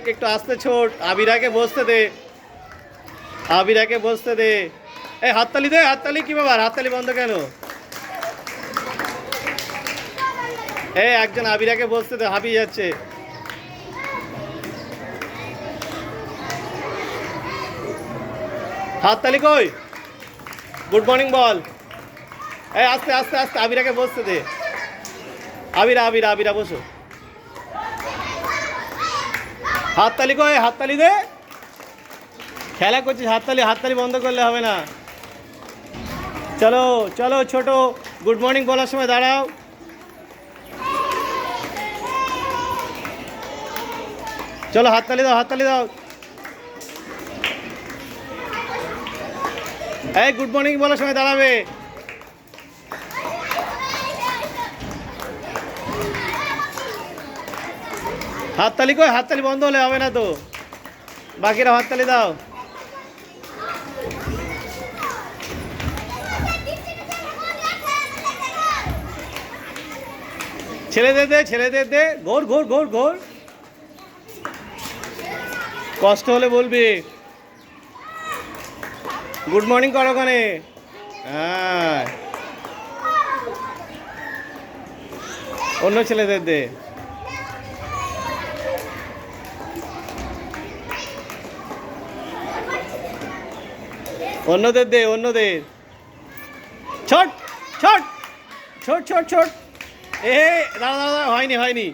একটু আস্তে ছোট। আবিরাকে বসতে দে, আবিরাকে বসতে দে। এই হাততালি দে, হাততালি। কি ব্যাপার, হাততালি বন্ধ কেন? একজন আবিরাকে বসতে দে, হাঁপিয়ে যাচ্ছে। হাততালি কই? গুড মর্নিং বল। আস্তে আস্তে আস্তে, আবিরাকে বসতে দে। আবিরা আবিরা আবিরা বসো। হাততালি কই? হাততালি দে। খেলা করছিস, হাততালি হাততালি বন্ধ করলে হবে না। চলো চলো ছোট, গুড মর্নিং বলার সময় দাঁড়াও। চলো হাততালি দাও, হাততালি দাও। গুড মর্নিং বলার সময় দাঁড়াবে। হাততালি কই? হাততালি বন্ধ হলে হবে না তো। বাকিরা হাততালি দাও। ছেলেদের দে, ছেলেদের দে। ঘোর ঘোর ঘোর ঘোর। কষ্ট হলে বলবি। গুড মর্নিং করো ওখানে। হ্যাঁ, অন্য ছেলেদের দে। অন্যদের দে, অন্যদের। ছোট ছোট ছোট ছোট ছোট। দাঁড়া দাঁড়া, হয়নি হয়নি।